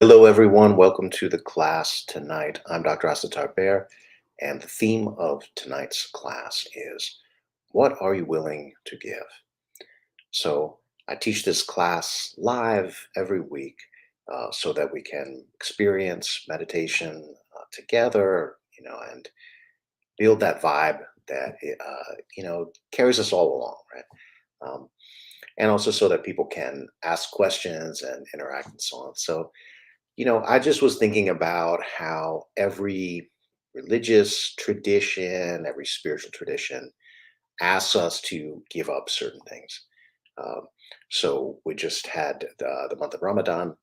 Hello, everyone. Welcome to the class tonight. I'm Dr. Asatar Bear, and the theme of tonight's class is what are you willing to give? So, I teach this class live every week so that we can experience meditation together, and build that vibe that carries us all along, right? Um, and also so that people can ask questions and interact and so on. So, I just was thinking about how every religious tradition, every spiritual tradition asks us to give up certain things. Um, so we just had the month of Ramadan.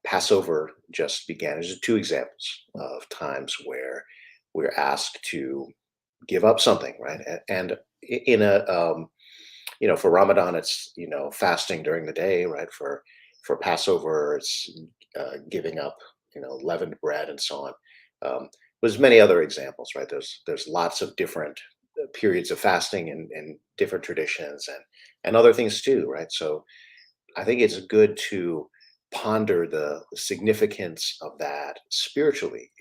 Passover just began. There's two examples of times where we're asked to give up something, right? And in for Ramadan, it's fasting during the day, right? For Passover, it's giving up leavened bread and so on. There's many other examples, right? There's lots of different periods of fasting and different traditions and other things too, right? So I think it's good to ponder the significance of that spiritually.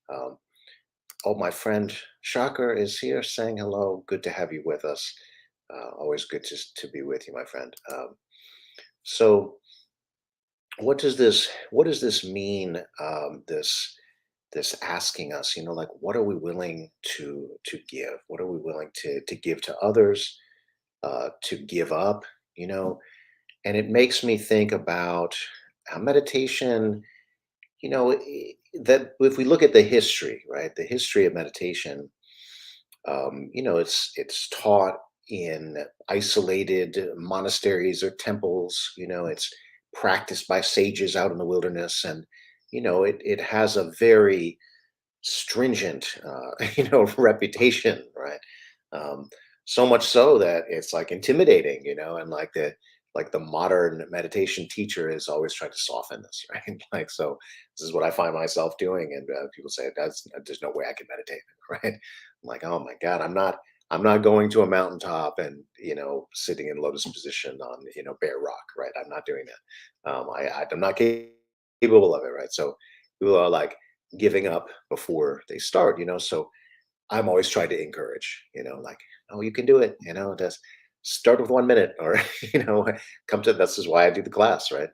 Oh, my friend Shocker is here saying hello. Good to have you with us. Always good to be with you, my friend. So, what does this mean? This asking us, like, what are we willing to give? What are we willing to give to others? To give up? You know, and it makes me think about how meditation. That if we look at the history, right, the history of meditation, it's taught in isolated monasteries or temples. It's practiced by sages out in the wilderness, and it has a very stringent reputation, right? um, so much so that it's like intimidating, and like the modern meditation teacher is always trying to soften this, right? Like, so this is what I find myself doing, and people say there's no way I can meditate, right? I'm like, oh my god, I'm not going to a mountaintop and sitting in lotus position on bare rock, right? I'm not doing that. I'm not capable of it, right? So people are like giving up before they start, so I'm always trying to encourage, like, oh, you can do it, just start with 1 minute, or come to. This is why I do the class, right?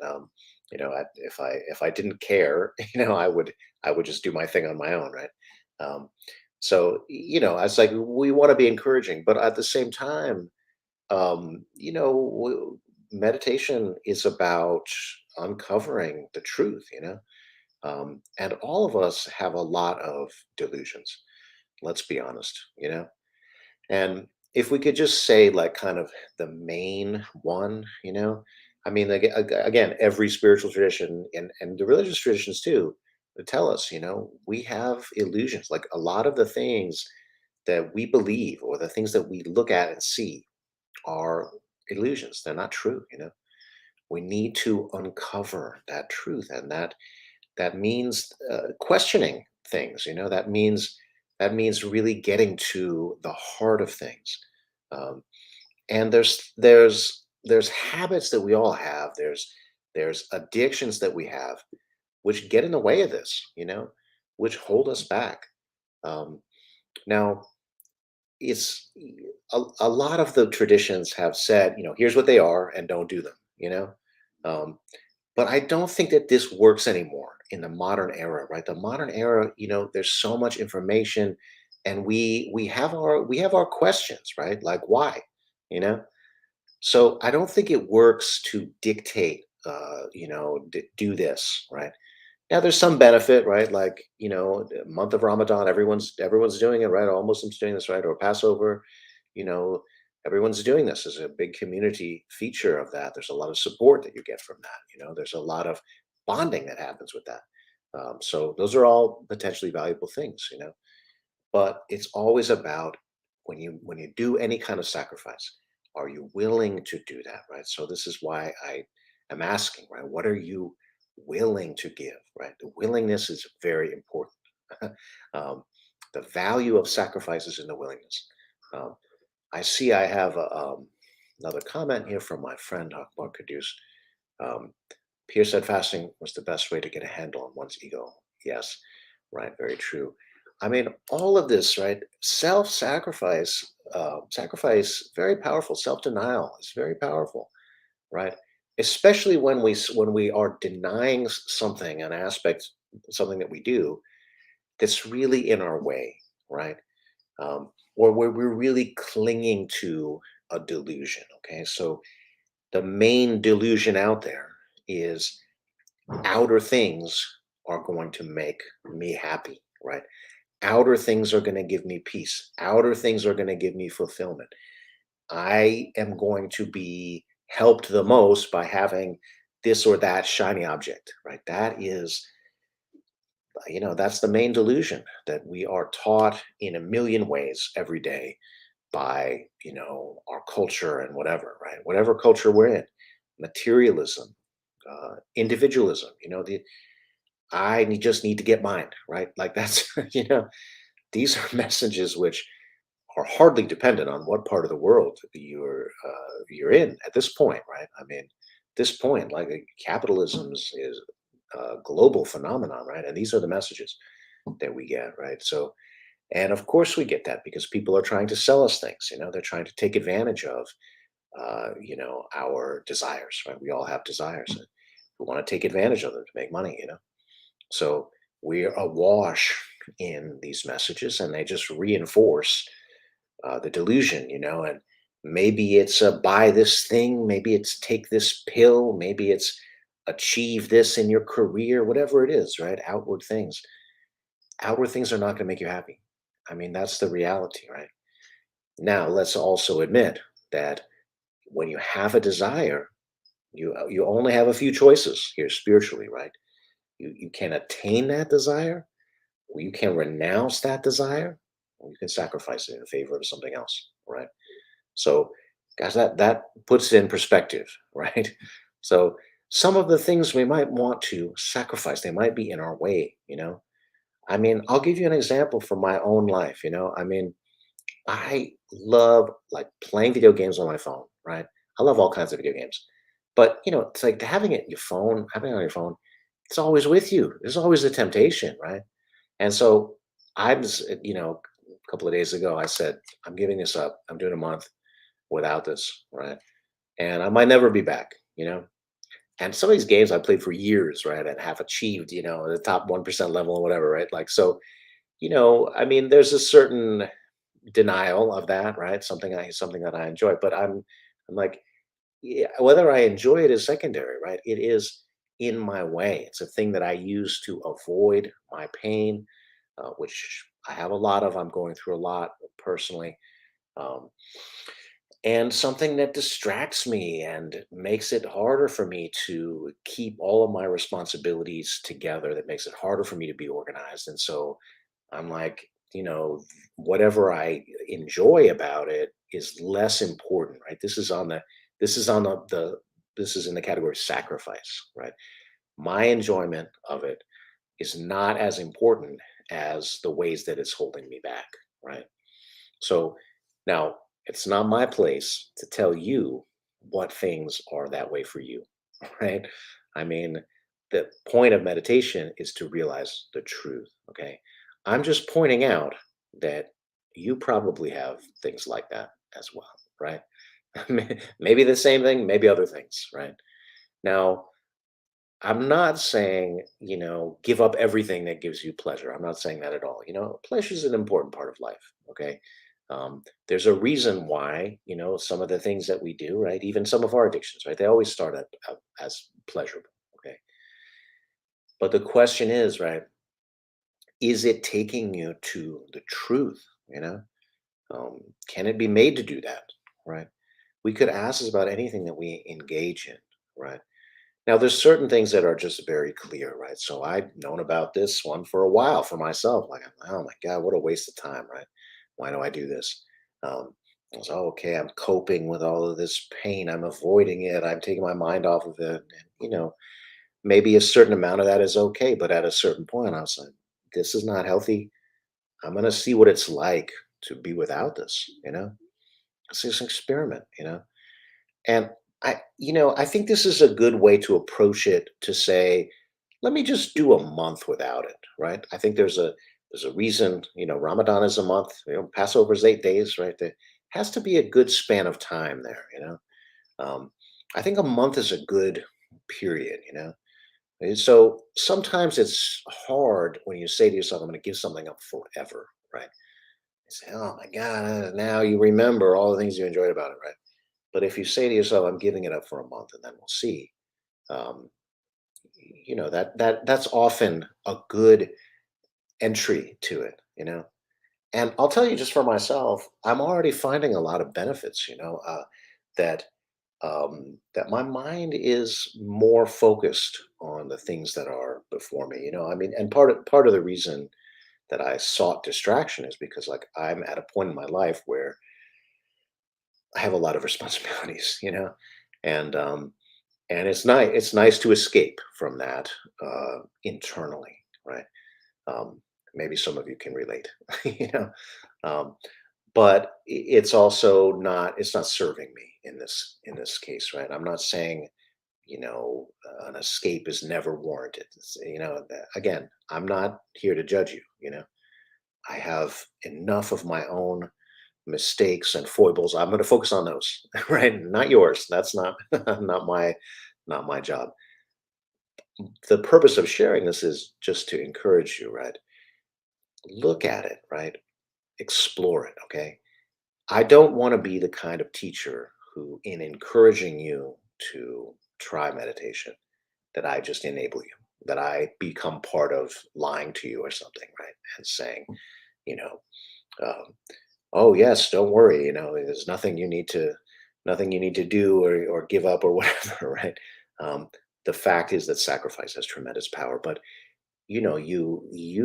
If I didn't care, I would just do my thing on my own, right? um, so it's like we want to be encouraging, but at the same time, meditation is about uncovering the truth, and all of us have a lot of delusions. Let's be honest, And if we could just say, like, kind of the main one, I mean, like, again, every spiritual tradition and the religious traditions too, they tell us, we have illusions. Like, a lot of the things that we believe or the things that we look at and see are illusions. They're not true. We need to uncover that truth, and that means questioning things. That means really getting to the heart of things. um, and there's habits that we all have. There's addictions that we have which get in the way of this, which hold us back. Now, it's a lot of the traditions have said, here's what they are and don't do them. um, but I don't think that this works anymore in the modern era, right? The modern era, there's so much information, and we have our questions, right? Like, why? You know? So I don't think it works to dictate, do this, right? Now there's some benefit, right? Like, the month of Ramadan, everyone's doing it, right? All Muslims doing this, right? Or Passover, you know, everyone's doing this. There's a big community feature of that. There's a lot of support that you get from that. There's a lot of bonding that happens with that. So those are all potentially valuable things, but it's always about when you do any kind of sacrifice, are you willing to do that, right? So this is why I am asking, right? What are you willing to give, right? The willingness is very important. um, the value of sacrifice is in the willingness. Um, I see I have another comment here from my friend Akbar Kadus. Um, Pierre said fasting was the best way to get a handle on one's ego. Yes, right, very true. I mean, all of this, right? Self-sacrifice, sacrifice, very powerful. Self-denial is very powerful, right? Especially when when we are denying something, an aspect, something that we do that's really in our way, right? Or where we're really clinging to a delusion. Okay, so the main delusion out there is outer things are going to make me happy, right? Outer things are going to give me peace. Outer things are going to give me fulfillment. I am going to be helped the most by having this or that shiny object, right? That is, that's the main delusion that we are taught in a million ways every day by, our culture and whatever, right? Whatever culture we're in, materialism, individualism, just need to get mine, right? Like that's, these are messages which are hardly dependent on what part of the world you're in at this point, right? I mean, this point, like capitalism is a global phenomenon, right? And these are the messages that we get, right? So, and of course we get that because people are trying to sell us things. They're trying to take advantage of, our desires, right? We all have desires. And we want to take advantage of them to make money. So we're awash in these messages, and they just reinforce the delusion. And maybe it's buy this thing, maybe it's take this pill, maybe it's achieve this in your career, whatever it is, right? Outward things are not going to make you happy. I mean, that's the reality, right? Now, let's also admit that when you have a desire, you only have a few choices here spiritually, right? You can attain that desire, or you can renounce that desire, or you can sacrifice it in favor of something else, right? So, guys, that puts it in perspective, right? So, some of the things we might want to sacrifice, they might be in our way. I mean, I'll give you an example from my own life. I mean, I love like playing video games on my phone, right? I love all kinds of video games. But, it's like having it your phone, having it on your phone, it's always with you. There's always a temptation, right? And so I was, a couple of days ago, I said, I'm giving this up. I'm doing a month without this, right? And I might never be back. And some of these games I played for years, right? And have achieved, the top 1% level or whatever, right? Like, so, I mean, there's a certain denial of that, right? Something that I enjoy, but I'm like, yeah, whether I enjoy it is secondary, right? It is in my way. It's a thing that I use to avoid my pain, which I have a lot of. I'm going through a lot personally. Um, and something that distracts me and makes it harder for me to keep all of my responsibilities together, that makes it harder for me to be organized. And so I'm like, whatever I enjoy about it is less important, right? This is on this is in the category sacrifice, right? My enjoyment of it is not as important as the ways that it's holding me back, right? So now it's not my place to tell you what things are that way for you, right? I mean, the point of meditation is to realize the truth, okay? I'm just pointing out that you probably have things like that as well, right? Maybe the same thing, maybe other things, right? Now, I'm not saying, give up everything that gives you pleasure. I'm not saying that at all. Pleasure is an important part of life. Okay. There's a reason why, some of the things that we do, right? Even some of our addictions, right? They always start out as pleasurable. Okay. But the question is, right? Is it taking you to the truth? Can it be made to do that? Right. We could ask this about anything that we engage in. Right. Now, there's certain things that are just very clear, right? So I've known about this one for a while for myself. Like, oh my God, what a waste of time, right? Why do I do this? I was, oh, okay, I'm coping with all of this pain. I'm avoiding it. I'm taking my mind off of it. And, maybe a certain amount of that is okay. But at a certain point, I was like, this is not healthy. I'm going to see what it's like to be without this. It's just an experiment. And I think this is a good way to approach it to say, let me just do a month without it, right? I think there's a reason, Ramadan is a month, Passover is 8 days, right? There has to be a good span of time there. Um, I think a month is a good period. And so sometimes it's hard when you say to yourself, I'm going to give something up forever, right? You say, oh my God, now you remember all the things you enjoyed about it, right? But if you say to yourself, I'm giving it up for a month and then we'll see, um, that's often a good entry to it. And I'll tell you just for myself, I'm already finding a lot of benefits, that that my mind is more focused on the things that are before me. I mean, and part of the reason that I sought distraction is because like I'm at a point in my life where I have a lot of responsibilities, and it's nice to escape from that internally, right? Maybe some of you can relate, you know, um, but it's not serving me in this case, right? I'm not saying an escape is never warranted. Again, I'm not here to judge you. I have enough of my own mistakes and foibles. I'm going to focus on those, right? Not yours. That's not not my job. The purpose of sharing this is just to encourage you, right? Look at it, right? Explore it, okay? I don't want to be the kind of teacher who, in encouraging you to try meditation, that I just enable you, that I become part of lying to you or something, right? And saying, you know, um, oh yes, don't worry, there's nothing you need to do or give up or whatever, right? Um, the fact is that sacrifice has tremendous power, but you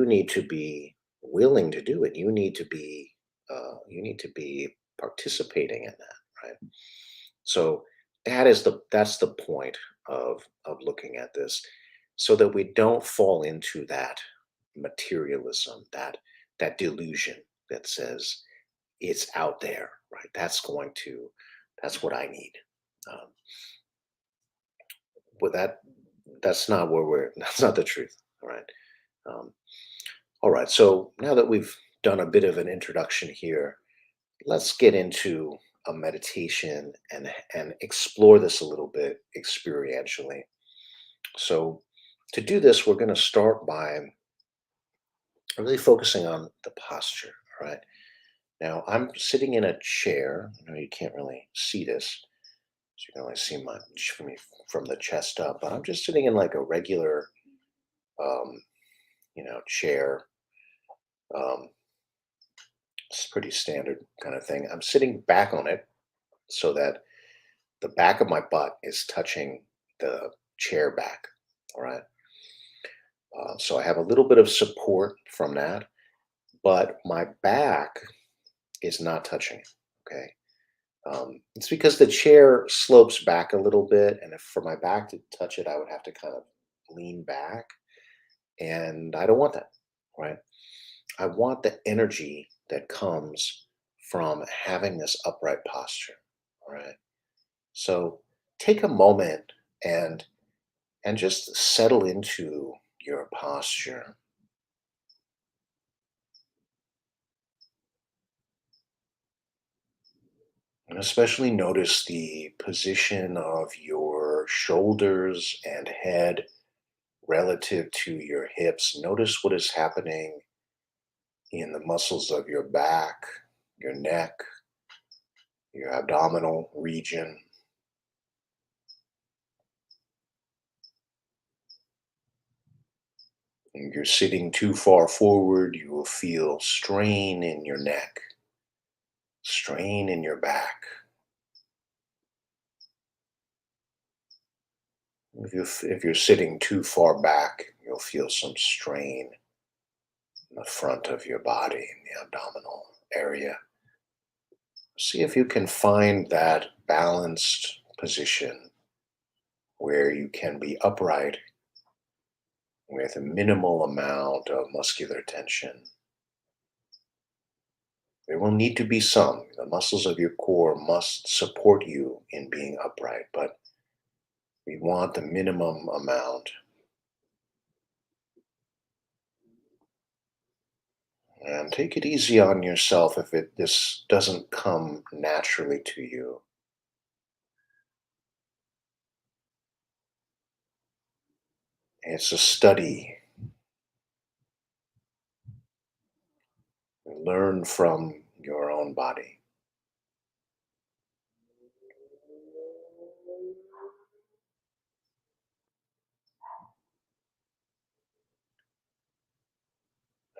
need to be willing to do it. You need to be participating in that, right? So that's the point of looking at this, so that we don't fall into that materialism, that delusion that says it's out there, right? That's what I need. Um, but that's not where we're that's not the truth. All right. Um, all right. So now that we've done a bit of an introduction here, let's get into a meditation and explore this a little bit experientially. So to do this, we're going to start by really focusing on the posture. All right. Now I'm sitting in a chair. I know you can't really see this, so you can only see from the chest up. But I'm just sitting in like a regular, um, chair. Um, it's pretty standard kind of thing. I'm sitting back on it so that the back of my butt is touching the chair back. All right. So I have a little bit of support from that, but my back is not touching it. Okay. It's because the chair slopes back a little bit, and if for my back to touch it, I would have to kind of lean back, and I don't want that, right? I want the energy that comes from having this upright posture, all right? So take a moment and just settle into your posture, and especially notice the position of your shoulders and head relative to your hips. Notice what is happening in the muscles of your back, your neck, your abdominal region. If you're sitting too far forward, you will feel strain in your neck, strain in your back. If you're sitting too far back, you'll feel some strain in the front of your body, in the abdominal area. See if you can find that balanced position where you can be upright with a minimal amount of muscular tension, There will need to be some. The muscles of your core must support you in being upright, but we want the minimum amount. And take it easy on yourself if this doesn't come naturally to you. It's a study. Learn from your own body.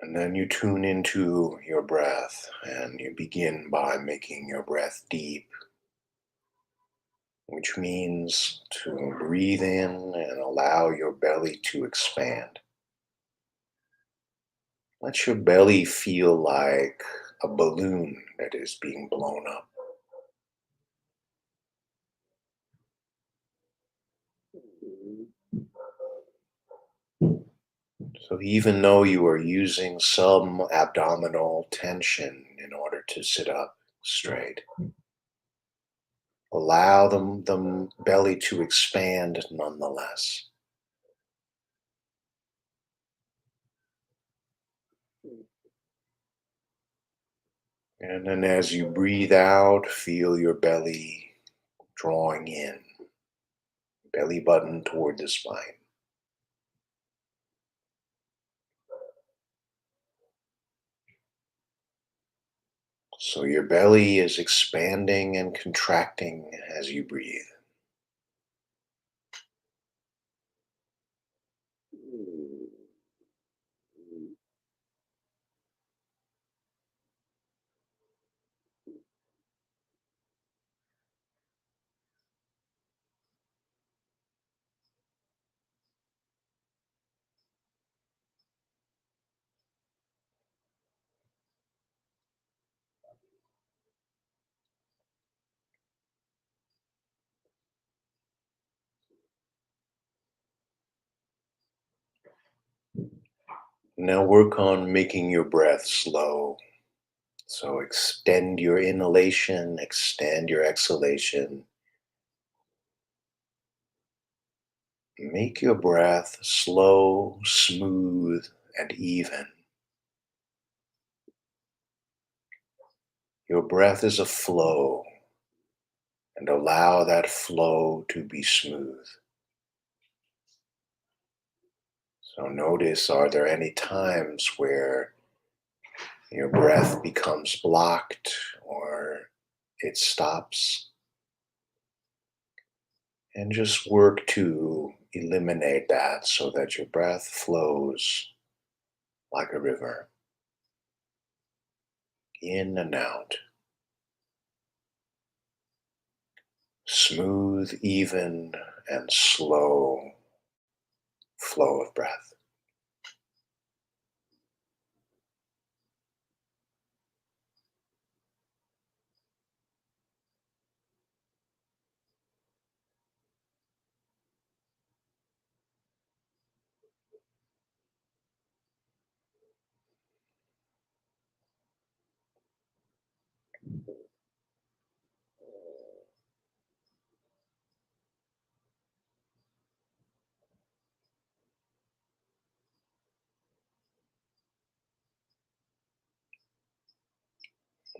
And then you tune into your breath and you begin by making your breath deep, which means to breathe in and allow your belly to expand. Let your belly feel like a balloon that is being blown up. So even though you are using some abdominal tension in order to sit up straight, allow the belly to expand nonetheless. And then as you breathe out, feel your belly drawing in, belly button toward the spine. So your belly is expanding and contracting as you breathe. Now work on making your breath slow. So extend your inhalation, extend your exhalation. Make your breath slow, smooth, and even. Your breath is a flow, and allow that flow to be smooth. So notice, are there any times where your breath becomes blocked or it stops? And just work to eliminate that so that your breath flows like a river, in and out. Smooth, even, and slow flow of breath.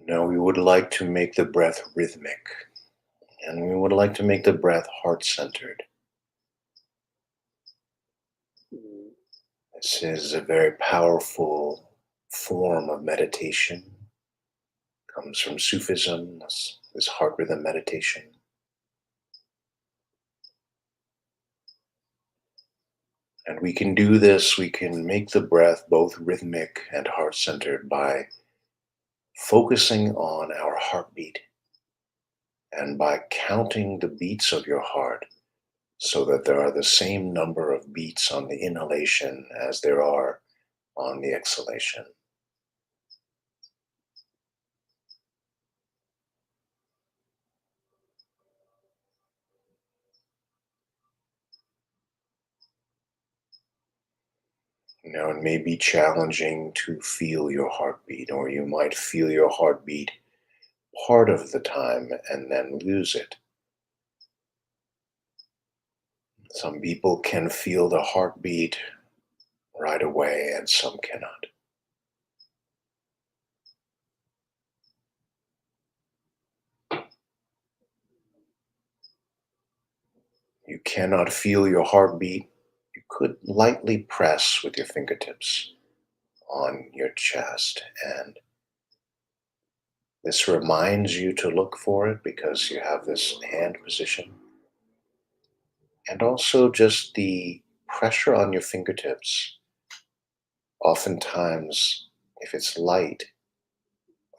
Now we would like to make the breath rhythmic, and we would like to make the breath heart-centered. This is a very powerful form of meditation. Comes from Sufism, this heart rhythm meditation. And we can do this, we can make the breath both rhythmic and heart-centered by focusing on our heartbeat and by counting the beats of your heart so that there are the same number of beats on the inhalation as there are on the exhalation. Now, it may be challenging to feel your heartbeat, or you might feel your heartbeat part of the time and then lose it. Some people can feel the heartbeat right away, and some cannot. You cannot feel your heartbeat. You could lightly press with your fingertips on your chest, and this reminds you to look for it because you have this hand position. And also, just the pressure on your fingertips. Oftentimes, if it's light,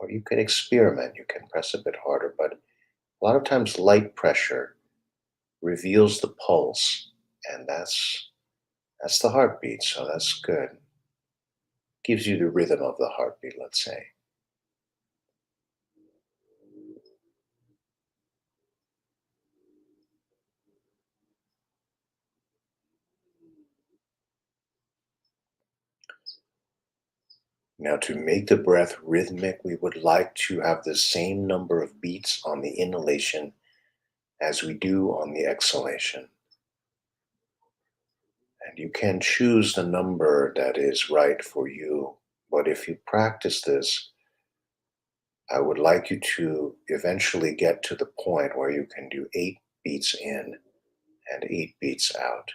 or you can experiment, you can press a bit harder, but a lot of times light pressure reveals the pulse, and that's the heartbeat, so that's good. Gives you the rhythm of the heartbeat, let's say. Now, to make the breath rhythmic, we would like to have the same number of beats on the inhalation as we do on the exhalation. And you can choose the number that is right for you. But if you practice this, I would like you to eventually get to the point where you can do 8 beats in and 8 beats out.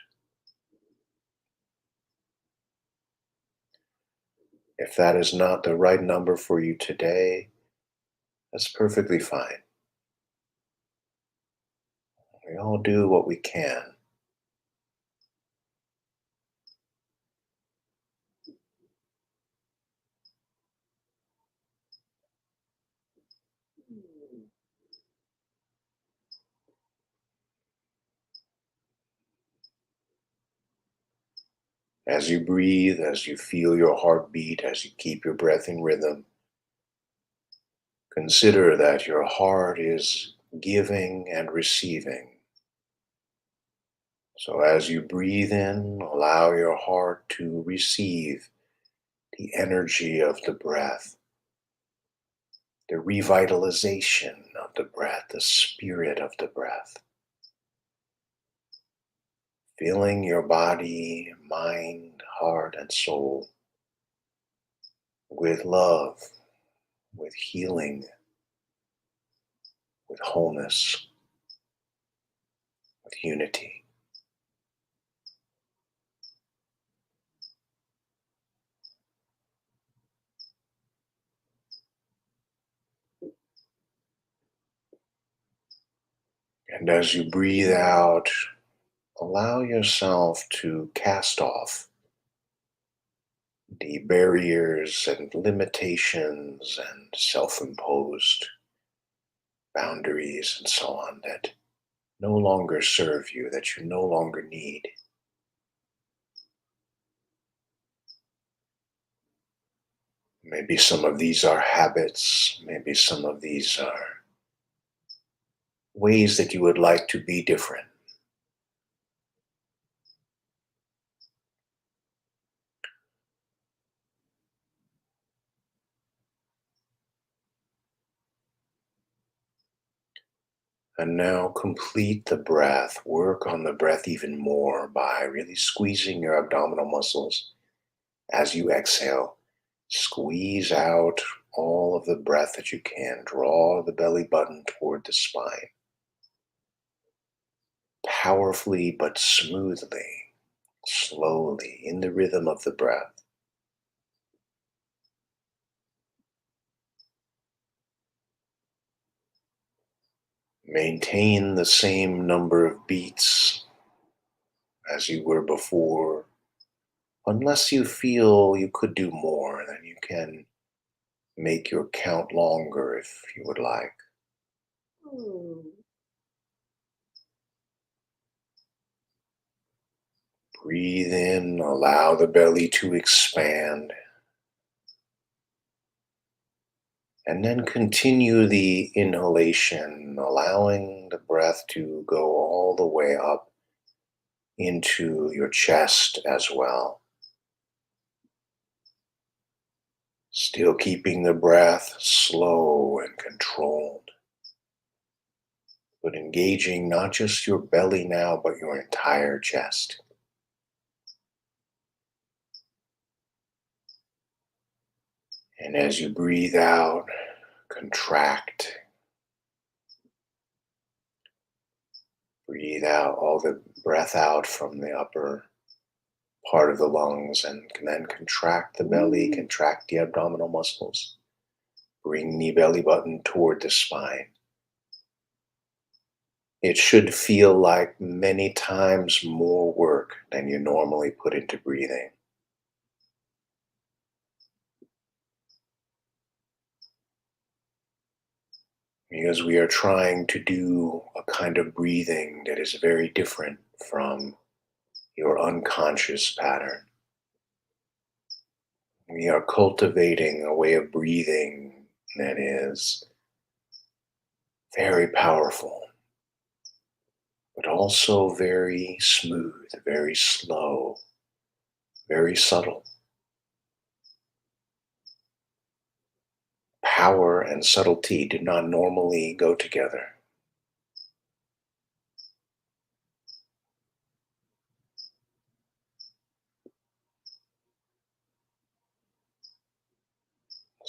If that is not the right number for you today, that's perfectly fine. We all do what we can. As you breathe, as you feel your heartbeat, as you keep your breath in rhythm, consider that your heart is giving and receiving. So as you breathe in, allow your heart to receive the energy of the breath, the revitalization of the breath, the spirit of the breath, filling your body, mind, heart, and soul with love, with healing, with wholeness, with unity. And as you breathe out, allow yourself to cast off the barriers and limitations and self imposed boundaries and so on that no longer serve you, that you no longer need. Maybe some of these are habits, maybe some of these are ways that you would like to be different. And now complete the breath. Work on the breath even more by really squeezing your abdominal muscles as you exhale. Squeeze out all of the breath that you can. Draw the belly button toward the spine. Powerfully but smoothly, slowly, in the rhythm of the breath. Maintain the same number of beats as you were before. Unless you feel you could do more, then you can make your count longer if you would like. Breathe in, allow the belly to expand, and then continue the inhalation, allowing the breath to go all the way up into your chest as well. Still keeping the breath slow and controlled, but engaging not just your belly now, but your entire chest. And as you breathe out, contract. Breathe out all the breath out from the upper part of the lungs and then contract the belly, contract the abdominal muscles. Bring the belly button toward the spine. It should feel like many times more work than you normally put into breathing. Because we are trying to do a kind of breathing that is very different from your unconscious pattern. We are cultivating a way of breathing that is very powerful, but also very smooth, very slow, very subtle. Power and subtlety do not normally go together.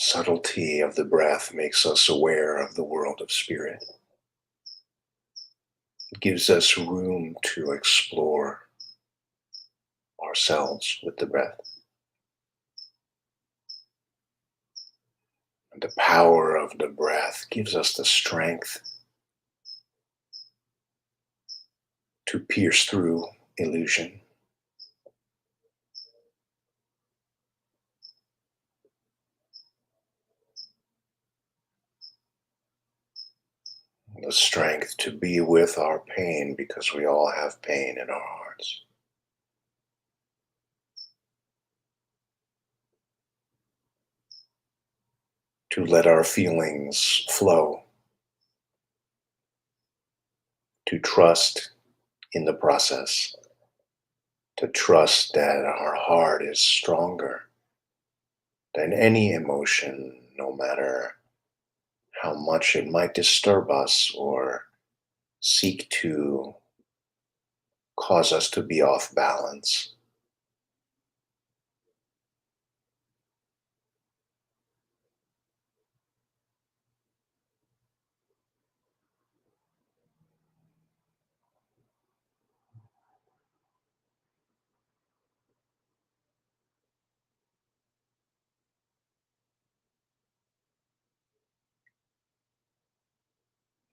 Subtlety of the breath makes us aware of the world of spirit. It gives us room to explore ourselves with the breath. And the power of the breath gives us the strength to pierce through illusion. The strength to be with our pain, because we all have pain in our hearts. To let our feelings flow. To trust in the process. To trust that our heart is stronger than any emotion, no matter how much it might disturb us or seek to cause us to be off balance.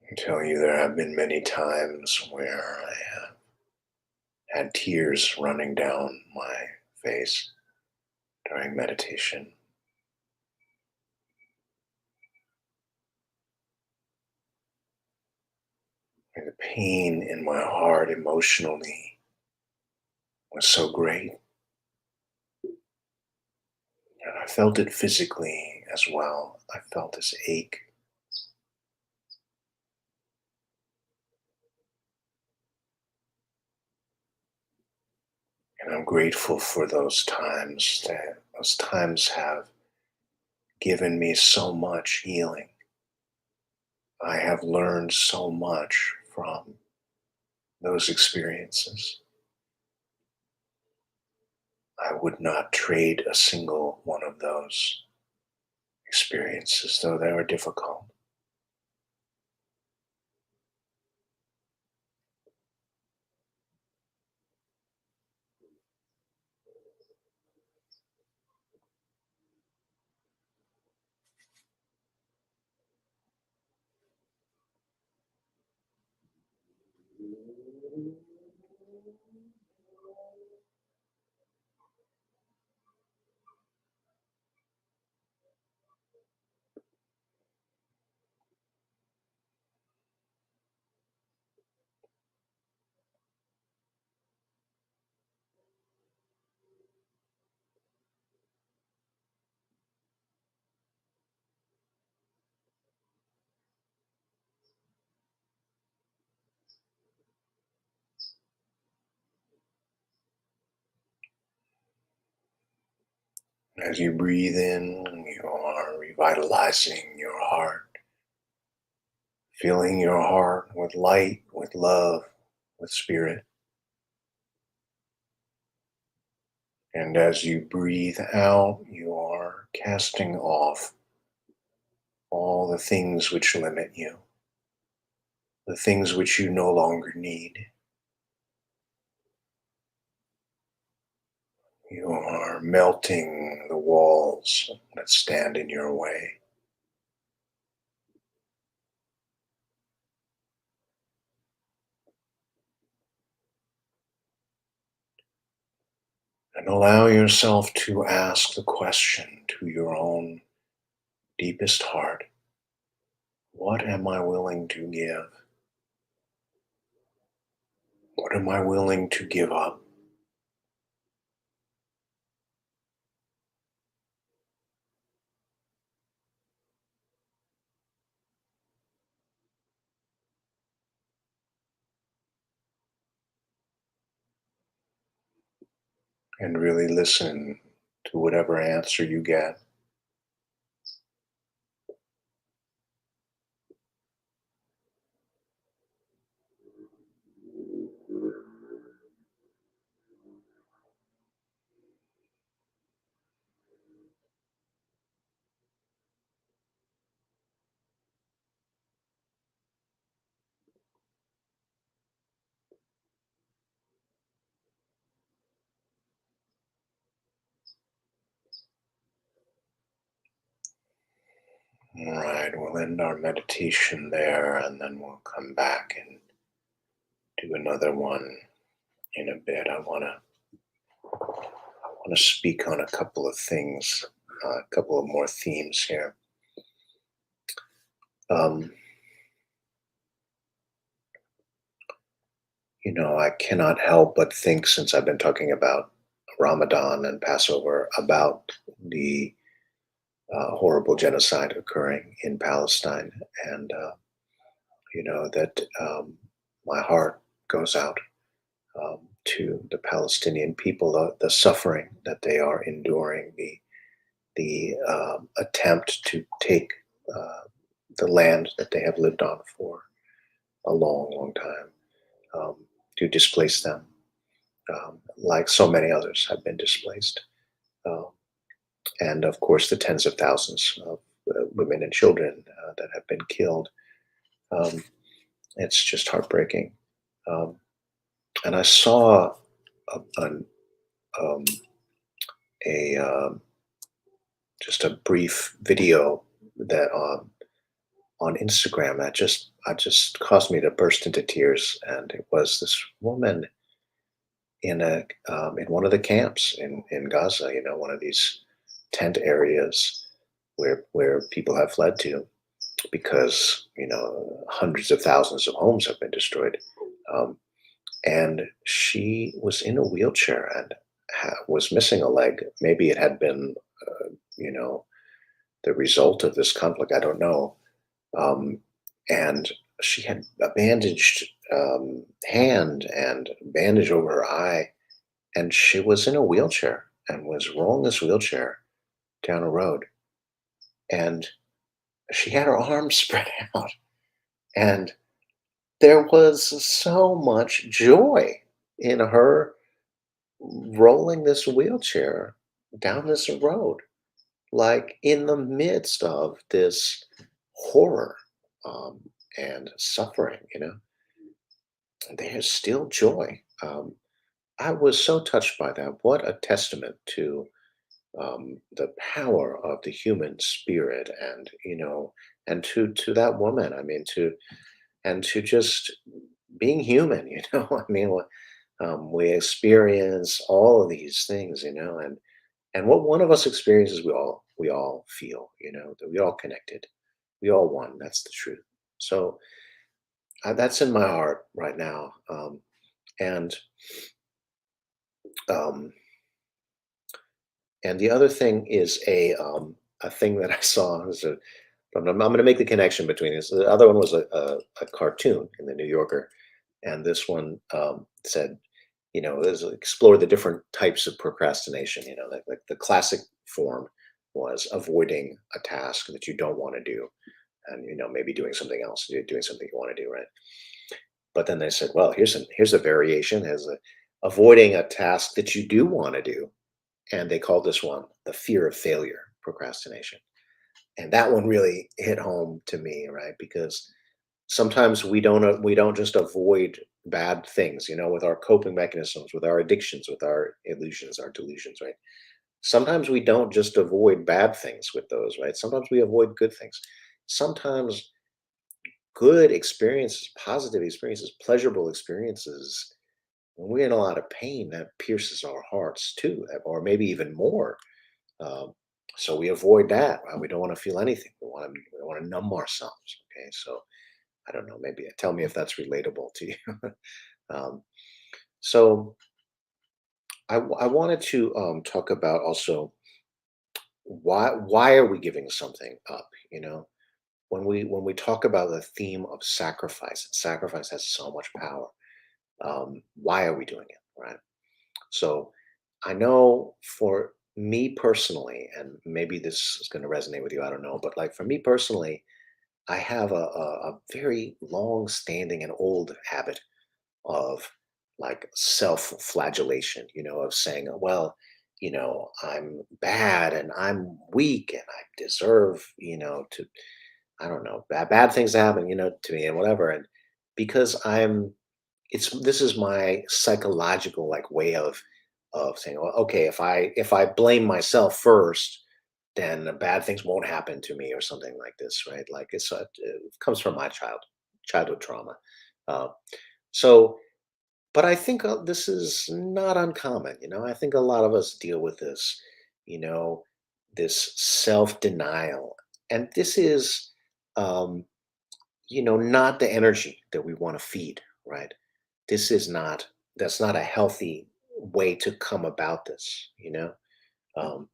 I tell you, there have been many times where I have had tears running down my face during meditation. And the pain in my heart emotionally was so great. And I felt it physically as well. I felt this ache. And I'm grateful for those times. That those times have given me so much healing. I have learned so much from those experiences. I would not trade a single one of those experiences, though they were difficult. As you breathe in, you are revitalizing your heart, filling your heart with light, with love, with spirit. And as you breathe out, you are casting off all the things which limit you, the things which you no longer need. You are melting the walls that stand in your way. And allow yourself to ask the question to your own deepest heart: what am I willing to give? What am I willing to give up? And really listen to whatever answer you get. All right, we'll end our meditation there and then we'll come back and do another one in a bit. I want to speak on a couple of things, a couple of more themes here. Um, I cannot help but think, since I've been talking about Ramadan and Passover, about the horrible genocide occurring in Palestine, and that my heart goes out to the Palestinian people, the suffering that they are enduring, the attempt to take uh, the land that they have lived on for a long, long time, um, to displace them, like so many others have been displaced. Uh, and of course, the tens of thousands of women and children that have been killed. Um, it's just heartbreaking. Um, and I saw a, an, um, a just a brief video that on Instagram that just caused me to burst into tears. And it was this woman in one of the camps in Gaza. One of these tent areas where people have fled to because hundreds of thousands of homes have been destroyed. Um, and she was in a wheelchair and was missing a leg. Maybe it had been, you know, the result of this conflict. I don't know. Um, and she had a bandaged hand and bandage over her eye, and she was in a wheelchair and was rolling this wheelchair down a road. And she had her arms spread out, and there was so much joy in her rolling this wheelchair down this road, like in the midst of this horror um, and suffering. There's still joy. I was so touched by that. What a testament to the power of the human spirit, and to that woman. I mean, to just being human. I mean, we experience all of these things, and what one of us experiences, we all feel, that we all connected, we all one. That's the truth. So that's in my heart right now, and um, and the other thing is a thing that I saw. I'm going to make the connection between this. The other one was a cartoon in the New Yorker, and this one said, There's explore the different types of procrastination. Like the classic form was avoiding a task that you don't want to do, and maybe doing something else, doing something you want to do, right? But then they said, well, here's a variation, as avoiding a task that you do want to do, and they called this one the fear of failure procrastination. And that one really hit home to me, right? Because sometimes we don't just avoid bad things, with our coping mechanisms, with our addictions, with our illusions, our delusions, right? Sometimes we don't just avoid bad things with those, right? Sometimes we avoid good things. Sometimes good experiences, positive experiences, pleasurable experiences, when we're in a lot of pain, that pierces our hearts too, or maybe even more. Um, so we avoid that, right? We don't want to feel anything. We want to numb ourselves. Okay, so I don't know. Maybe tell me if that's relatable to you. um, so I wanted to talk about also why are we giving something up? When we talk about the theme of sacrifice, and sacrifice has so much power. Why are we doing it, right? So I know for me personally, and maybe this is going to resonate with you, I don't know, but like for me personally, I have a very long standing and old habit of like self-flagellation, of saying, well, I'm bad and I'm weak and I deserve, to, I don't know, bad things to happen, to me and whatever. And because this is my psychological like way of saying, well, okay, if I blame myself first, then the bad things won't happen to me or something like this, right? Like it comes from my childhood trauma. Uh, so, but I think this is not uncommon. I think a lot of us deal with this, you know, this self denial, and this is, um, not the energy that we want to feed, right? This is not That's not a healthy way to come about this. Um,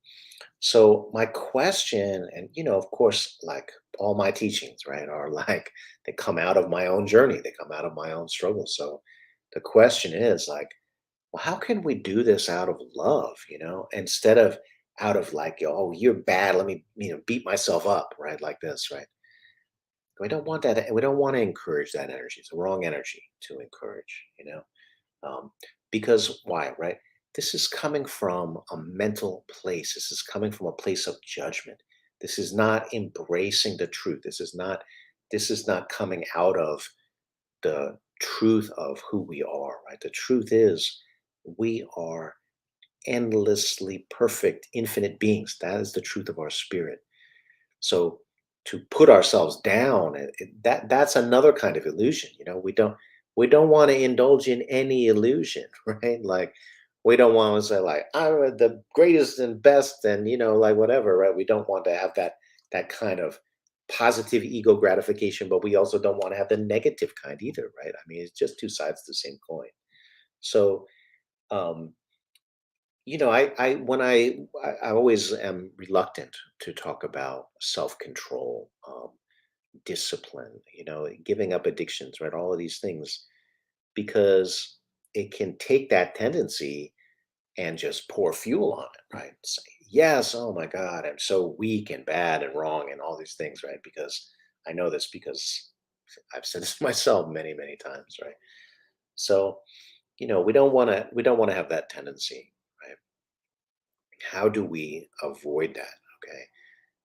so my question, and of course, like all my teachings, right, are like they come out of my own journey, they come out of my own struggle. So the question is like, well, how can we do this out of love, instead of out of like, oh, you're bad, let me, beat myself up, right, like this, right? We don't want that. We don't want to encourage that energy. It's the wrong energy to encourage. um, because why, right? This is coming from a mental place. This is coming from a place of judgment. This is not embracing the truth. This is not coming out of the truth of who we are, right? The truth is we are endlessly perfect, infinite beings. That is the truth of our spirit. So to put ourselves down, that's another kind of illusion. We don't want to indulge in any illusion, right? Like we don't want to say like I'm the greatest and best, and like whatever, right? We don't want to have that kind of positive ego gratification, but we also don't want to have the negative kind either, right? I mean, it's just two sides of the same coin. So um, I always am reluctant to talk about self-control, discipline, giving up addictions, right? All of these things, because it can take that tendency and just pour fuel on it, right? Say, yes, oh my God, I'm so weak and bad and wrong and all these things, right? Because I know this because I've said this myself many, many times, right? So, we don't want to have that tendency, right? How do we avoid that? Okay.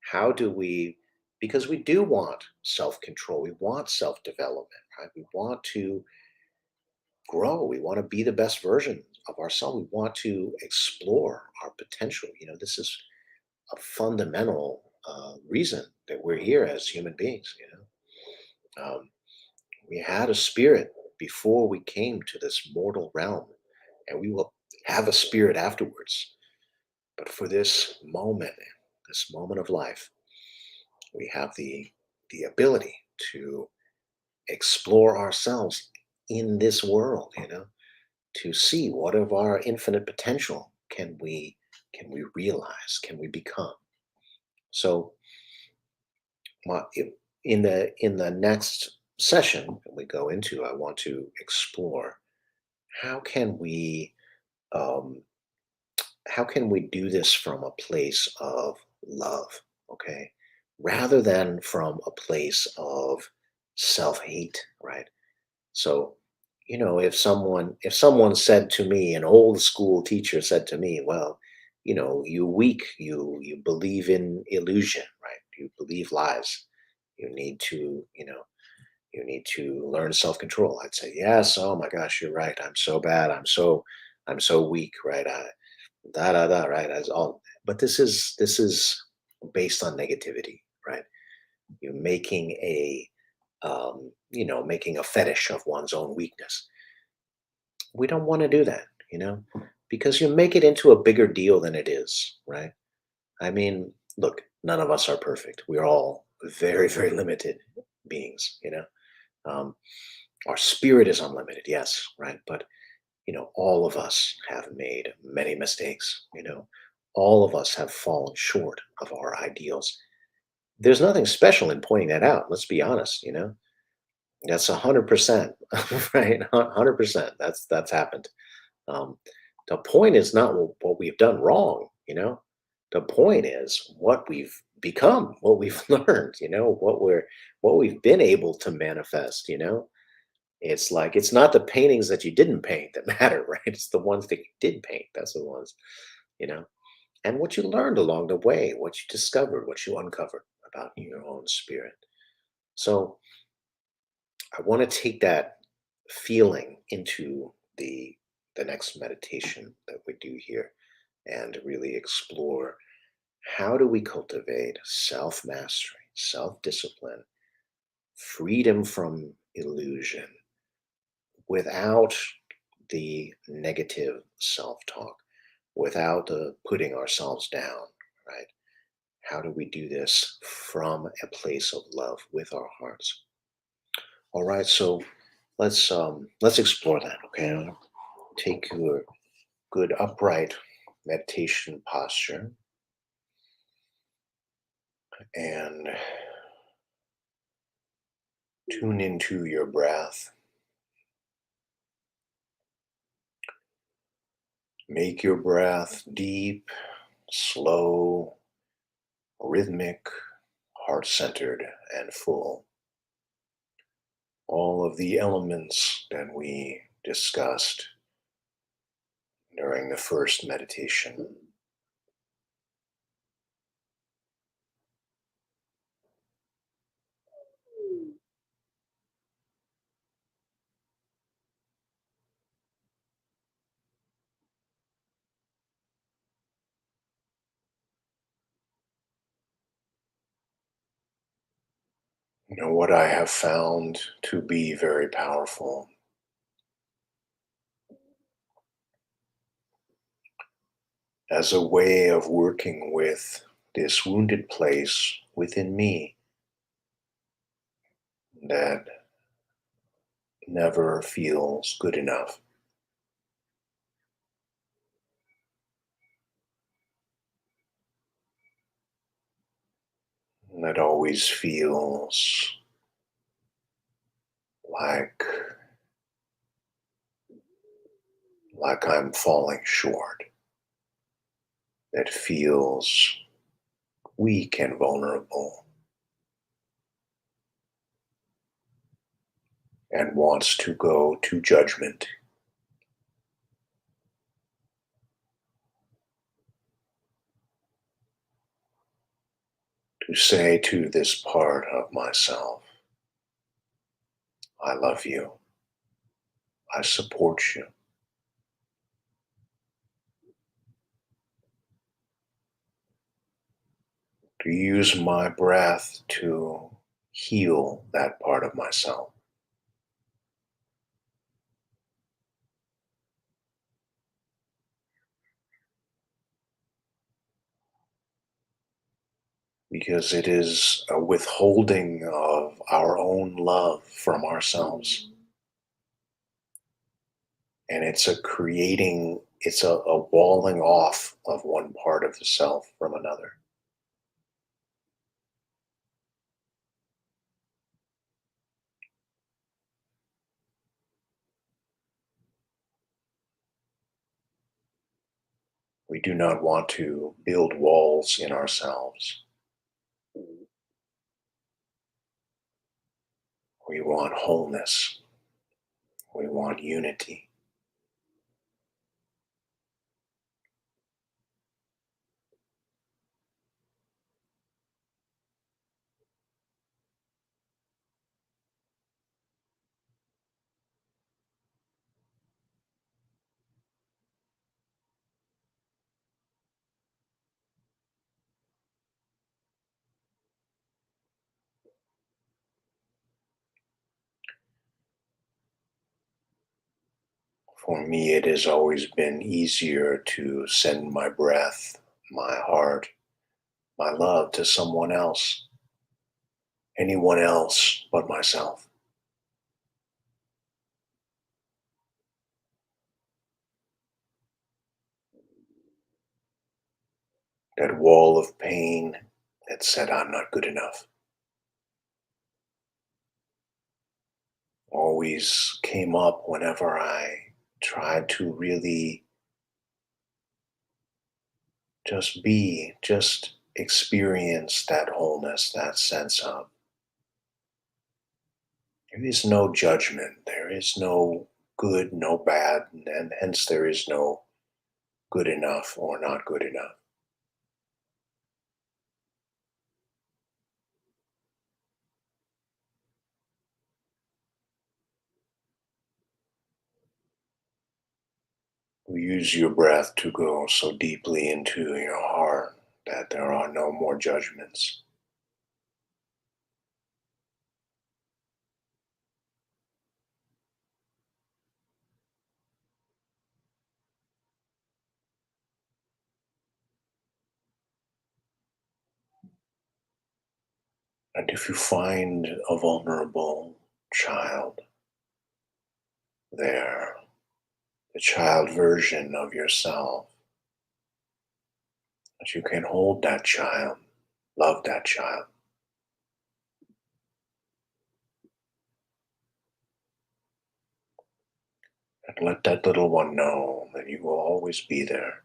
How do we, because we do want self control, we want self development, right? We want to grow, we want to be the best version of ourselves, we want to explore our potential. This is a fundamental reason that we're here as human beings. We had a spirit before we came to this mortal realm, and we will have a spirit afterwards. But for this moment of life, we have the ability to explore ourselves in this world, to see what of our infinite potential can we realize, can we become. So in the next session that we go into, I want to explore how can we um, how can we do this from a place of love, okay, rather than from a place of self-hate, right? So, if someone said to me, an old school teacher said to me, well, you weak, you believe in illusion, right? You believe lies. You need to, you need to learn self-control. I'd say, yes, oh my gosh, you're right. I'm so bad. I'm so weak, right? Da da da, right? As all, but this is based on negativity, right? You're making a fetish of one's own weakness. We don't want to do that, because you make it into a bigger deal than it is, right? I mean, look, none of us are perfect. We're all very, very limited beings, Um, our spirit is unlimited, yes, right? But, all of us have made many mistakes, all of us have fallen short of our ideals. There's nothing special in pointing that out. Let's be honest, that's 100%, right? 100%. That's happened. Um, the point is not what we've done wrong, The point is what we've become, what we've learned, what we've been able to manifest, It's like it's not the paintings that you didn't paint that matter, right? It's the ones that you did paint. That's the ones, you know. And what you learned along the way, what you discovered, what you uncovered about your own spirit. So I want to take that feeling into the next meditation that we do here and really explore how do we cultivate self-mastery, self-discipline, freedom from illusion without the negative self-talk, without the putting ourselves down, right? How do we do this from a place of love with our hearts? All right, so let's explore that. Okay, take your good upright meditation posture and tune into your breath. Make your breath deep, slow, rhythmic, heart-centered, and full. All of the elements that we discussed during the first meditation. What I have found to be very powerful as a way of working with this wounded place within me that never feels good enough, that always feels like I'm falling short, that feels weak and vulnerable and wants to go to judgment, to say to this part of myself, I love you, I support you, to use my breath to heal that part of myself. Because it is a withholding of our own love from ourselves. And it's a walling off of one part of the self from another. We do not want to build walls in ourselves. We want wholeness. We want unity. For me, it has always been easier to send my breath, my heart, my love to someone else, anyone else but myself. That wall of pain that said I'm not good enough always came up whenever I tried to really just experience that wholeness, that sense of there is no judgment, there is no good, no bad, and hence there is no good enough or not good enough. You use your breath to go so deeply into your heart that there are no more judgments. And if you find a vulnerable child there, the child version of yourself, that you can hold that child, love that child, and let that little one know that you will always be there.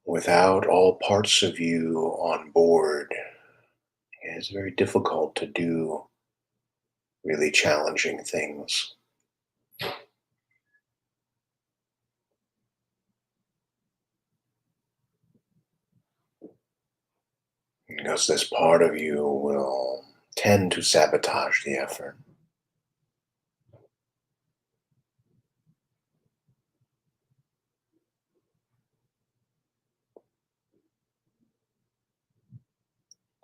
Without all parts of you on board, it's very difficult to do really challenging things because this part of you will tend to sabotage the effort.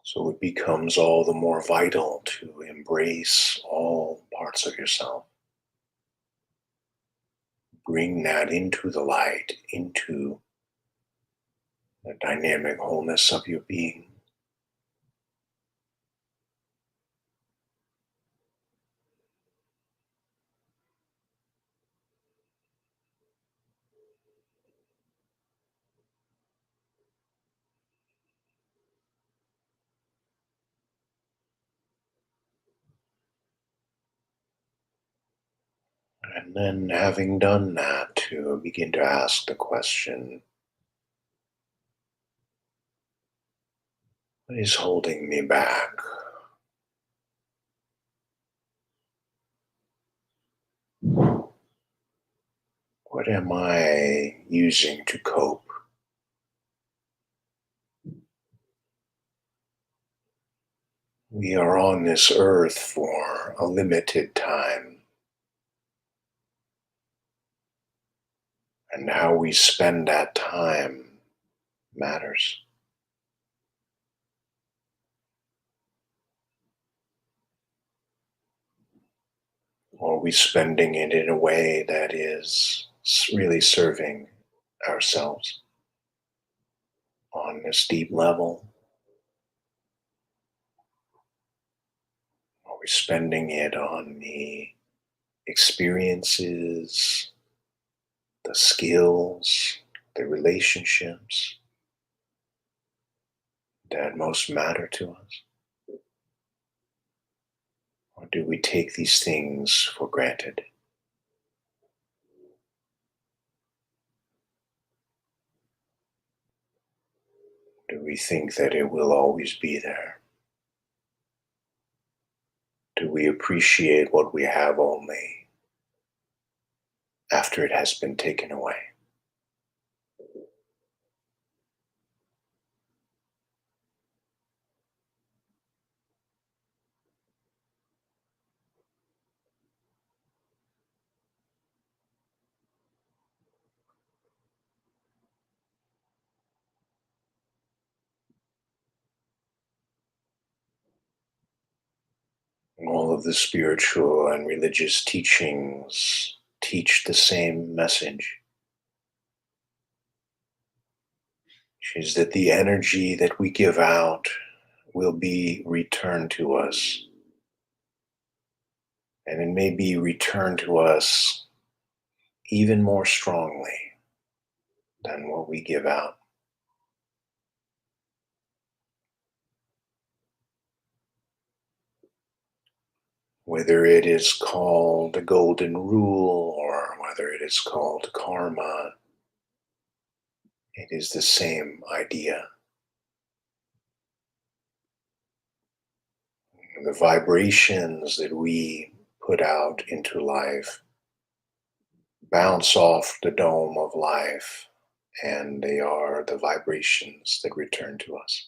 So it becomes all the more vital to embrace all parts of yourself. Bring that into the light, into the dynamic wholeness of your being. And then, having done that, to begin to ask the question, what is holding me back? What am I using to cope? We are on this earth for a limited time, and how we spend that time matters. Are we spending it in a way that is really serving ourselves? on this deep level? Are we spending it on the experiences, the skills, the relationships that most matter to us? Or do we take these things for granted? Do we think that it will always be there? Do we appreciate what we have only after it has been taken away? All of the spiritual and religious teachings teach the same message, which is that the energy that we give out will be returned to us. And it may be returned to us even more strongly than what we give out. Whether it is called the golden rule or whether it is called karma, it is the same idea. The vibrations that we put out into life bounce off the dome of life, and they are the vibrations that return to us.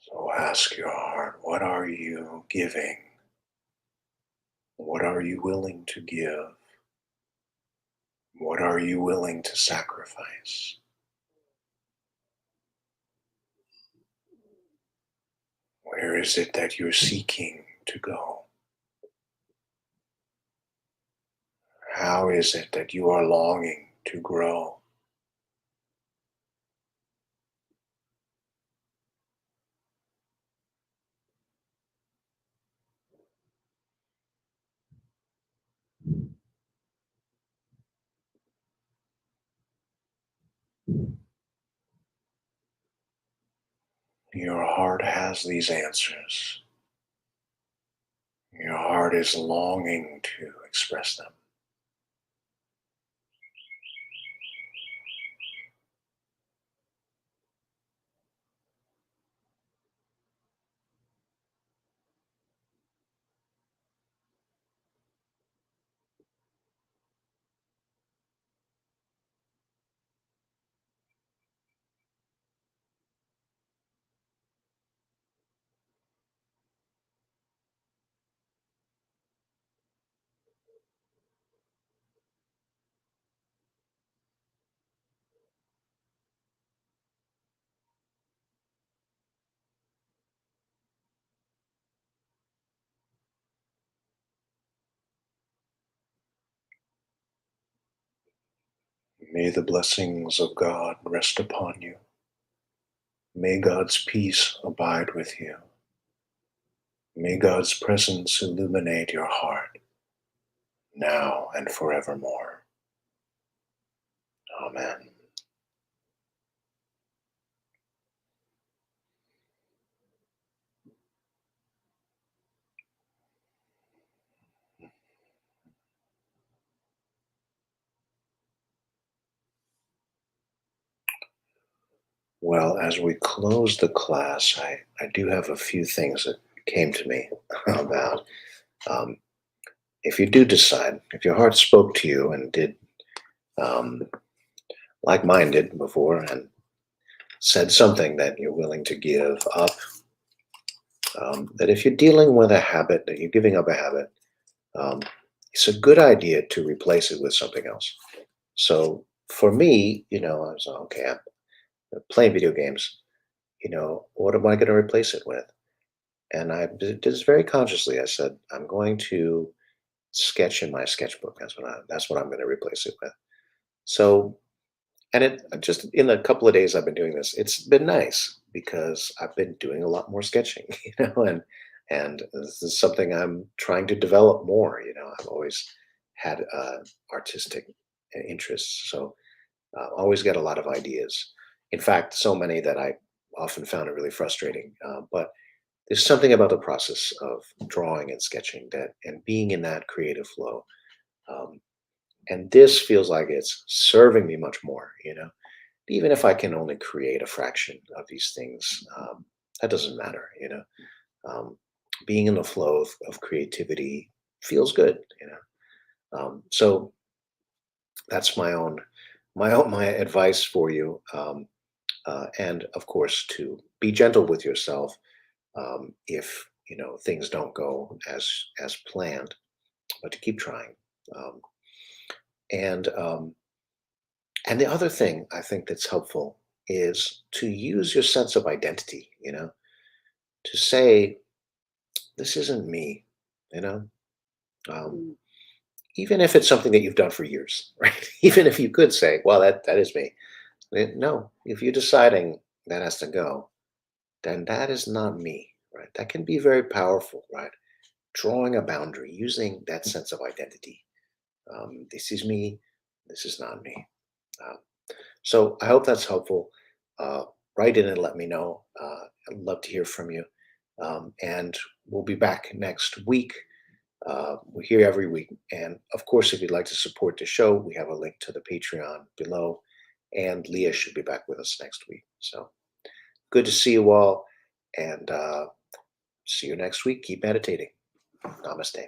So ask your heart, what are you giving? What are you willing to give? What are you willing to sacrifice? Where is it that you're seeking to go? How is it that you are longing to grow? Your heart has these answers. Your heart is longing to express them. May the blessings of God rest upon you. May God's peace abide with you. May God's presence illuminate your heart now and forevermore. Amen. Well, as we close the class, I do have a few things that came to me about um, if you do decide, if your heart spoke to you and did, um, like mine did before, and said something that you're willing to give up, that if you're dealing with a habit, that you're giving up a habit, um, it's a good idea to replace it with something else. So for me, I was okay. I'm playing video games. What am I going to replace it with? And I did this very consciously. I said, I'm going to sketch in my sketchbook. That's what I'm going to replace it with. So, and it just in a couple of days I've been doing this. It's been nice because I've been doing a lot more sketching, and this is something I'm trying to develop more. I've always had artistic interests, so always get a lot of ideas. In fact, so many that I often found it really frustrating. But there's something about the process of drawing and sketching that, and being in that creative flow. Um, and this feels like it's serving me much more. Even if I can only create a fraction of these things, that doesn't matter. Um, being in the flow of creativity feels good. So that's my advice for you. And of course, to be gentle with yourself if things don't go as planned, but to keep trying. Um, and and the other thing I think that's helpful is to use your sense of identity. To say this isn't me. You know, um, Mm. even if it's something that you've done for years, right? Even if you could say, well, that is me. No, if you're deciding that has to go, then that is not me, right? That can be very powerful, right? Drawing a boundary, using that sense of identity. This is me. This is not me. Uh, so I hope that's helpful. Uh, write in and let me know. I'd love to hear from you. And we'll be back next week. We're here every week. And of course, if you'd like to support the show, we have a link to the Patreon below. And Leah should be back with us next week. So good to see you all. And see you next week. Keep meditating. Namaste.